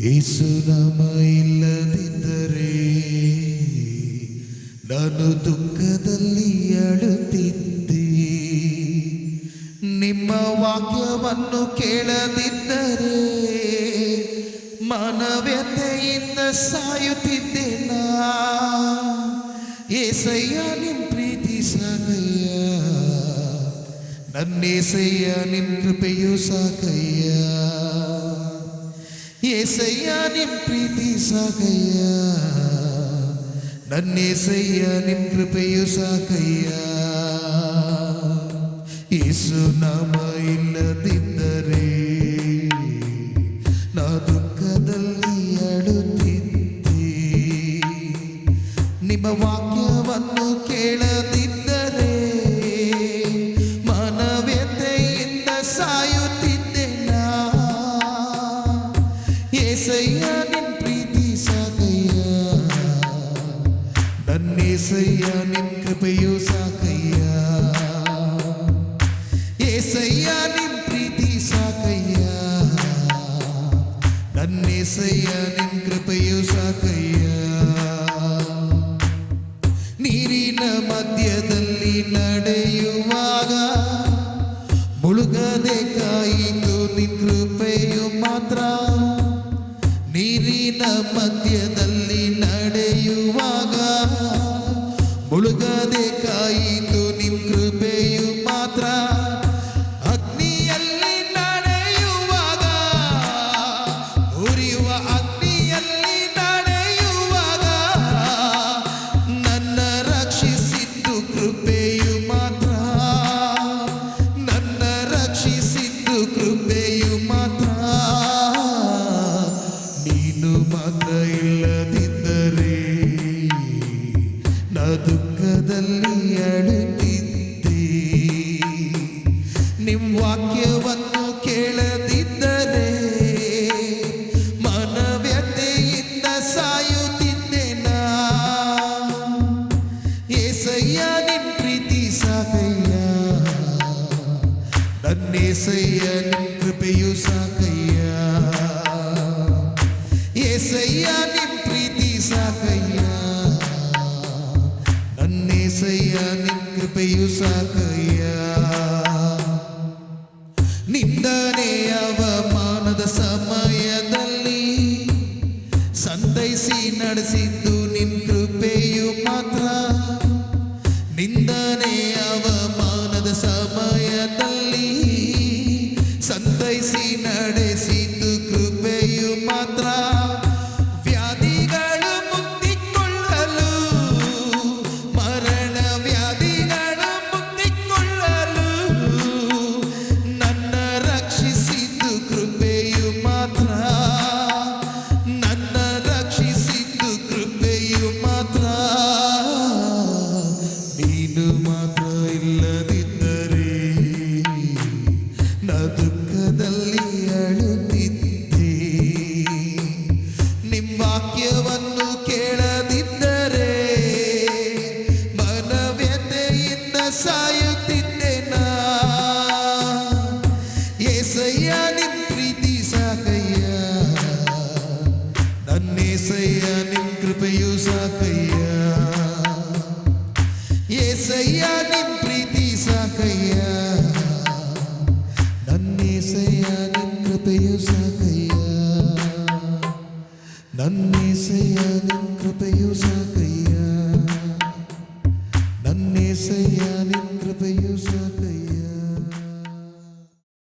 ಯೇಸು ನಾಮ ಇಲ್ಲದಿದ್ದರೆ ನಾನು ದುಃಖದಲ್ಲಿ ಅಳುತ್ತಿದ್ದೆ. ನಿಮ್ಮ ವಾಕ್ಯವನ್ನು ಕೇಳದಿದ್ದರೆ ಮಾನವ್ಯತೆಯಿಂದ ಸಾಯುತ್ತಿದ್ದೆ ನಾ. ಏಸಯ್ಯ ನಿಮ್ ಪ್ರೀತಿ ಸಾಕಯ್ಯ, ನನ್ನೇಸಯ್ಯ ನಿಮ್ ಕೃಪೆಯು ಸಾಕಯ್ಯ. ಏಸಯ್ಯ ನಿಮ್ ಪ್ರೀತಿ ಸಾಕಯ್ಯ, ನನ್ನೇಸಯ್ಯ ನಿಮ್ ಕೃಪೆಯು ಸಾಕಯ್ಯ. ಯೇಸು ನಾಮ ಇಲ್ಲದಿದ್ದರೆ ನಾ ದುಃಖದಲ್ಲಿ ಅಳುತ್ತಿದ್ದೆ. ನಿಮ್ಮ ವಾಕ್ಯವನ್ನು ಕೇಳದಿದ್ದರೆ ಮಾನವ್ಯತೆಯಿಂದ ಸಾಯುತ್ತಿದ್ದೆ ನಾ. ಏಸಯ್ಯ ನಿನ್ ಪ್ರೀತಿ ಸಾಕಯ್ಯ, ನನ್ನೇಸಯ್ಯ ನಿನ್ ಕೃಪೆಯು ಸಾಕಯ್ಯ. ಏಸಯ್ಯ ನಿನ್ ಪ್ರೀತಿ ಸಾಕಯ್ಯ, ನನ್ನೇಸಯ್ಯ ನಿನ್ ಕೃಪೆಯು ಸಾಕಯ್ಯ. ನೀರಿನ ಮಧ್ಯದಲ್ಲಿ ನಡೆಯುವಾಗ ಮುಳುಗದೆ ಕಾಯಿತು ನಿನ್ ಕೃಪೆಯು ಮಾತ್ರ. ನೀರಿನ ಮಧ್ಯದಲ್ಲಿ ನಡೆಯುವಾಗ ಮುಳುಗದೆ ಕಾಯಿತು ನಿನ್ ಕೃಪೆಯು ಮಾತ್ರ. ಅಗ್ನಿಯಲ್ಲಿ ನಡೆಯುವಾಗ, ಉರಿಯುವ ಅಗ್ನಿಯಲ್ಲಿ ನಡೆಯುವಾಗ ನನ್ನ ರಕ್ಷಿಸಿದ್ದು ಕೃಪೆಯು ಮಾತ್ರ. ನನ್ನ ರಕ್ಷಿಸಿದ್ದು ಕೃಪೆಯು ಮಾತ್ರ. ನೀನು ಮಾತ್ರ ಇಲ್ಲದಿದ್ದರೆ ನಾ ದುಃಖದಲ್ಲಿ ಅಳುತ್ತಿದ್ದೆ. ನಿಮ್ ವಾಕ್ಯವನ್ನು ಕೇಳದಿದ್ದರೆ ಮಾನವ್ಯತೆಯಿಂದ ಸಾಯುತ್ತಿದ್ದೆ ನಾ. ಏಸಯ್ಯ ನಿನ್ ಪ್ರೀತಿ ಸಾಕಯ್ಯ, ನನ್ನೇಸಯ್ಯ ನಿನ್ ಕೃಪೆಯು ಸಾಕಯ್ಯ. ಏಸಯ್ಯ ನಿನ್ ಪ್ರೀತಿ ಸಾಕಯ್ಯ, ನನ್ನೇಸಯ್ಯ ನಿನ್ ಕೃಪೆಯು ಸಾಕಯ್ಯ. ನಿಂದನೆ ಅವಮಾನದ ಸಮಯದಲ್ಲಿ ಸಂತೈಸಿ ನಡೆಸಿದ್ದು ನಿನ್ ಕೃಪೆಯು ಮಾತ್ರ. ನಿಂದನೆ ಅವಮಾನದ ಸಮಯದಲ್ಲಿ ಸಂತೈಸಿ ನಡೆಸಿದ್ದು ಕೃಪೆಯು ಮಾತ್ರ. ವ್ಯಾಧಿಗಳು ಮುಕ್ತಿಕೊಳ್ಳಲು, ಮರಣ ವ್ಯಾಧಿಗಳು ಮುಕ್ತಿಕೊಳ್ಳಲು ನನ್ನ ರಕ್ಷಿಸಿದ್ದು ಕೃಪೆಯು ಮಾತ್ರ. ನನ್ನ ರಕ್ಷಿಸಿದ್ದು ಕೃಪೆಯು ಮಾತ್ರ. ನೀನು ಮಾತ್ರ ಇಲ್ಲದಿದ್ದರೆ ನಾ ದುಃಖದಲ್ಲಿ ಅಳುತ್ತಿದ್ದೆ. ನಿಮ್ ವಾಕ್ಯವನ್ನು ಕೇಳದಿದ್ದರೆ ಮಾನವ್ಯತೆಯಿಂದ ಸಾಯುತ್ತಿದ್ದೆ ನಾ. ಏಸಯ್ಯ ನಿನ್ ಪ್ರೀತಿ ಸಾಕಯ್ಯ, ನನ್ನೇಸಯ್ಯ ನಿನ್ ಕೃಪೆಯು ಸಾಕಯ್ಯ. ಏಸಯ್ಯ ನಿನ್ ಪ್ರೀತಿ ಸಾಕಯ್ಯ, ನನ್ನೇಸಯ್ಯ ನಿನ್ ಕೃಪೆಯು ಸಾಕಯ್ಯ. ನನ್ನೇಸಯ್ಯ ನಿನ್ ಕೃಪೆಯು ಸಾಕಯ್ಯ, ನನ್ನೇಸಯ್ಯ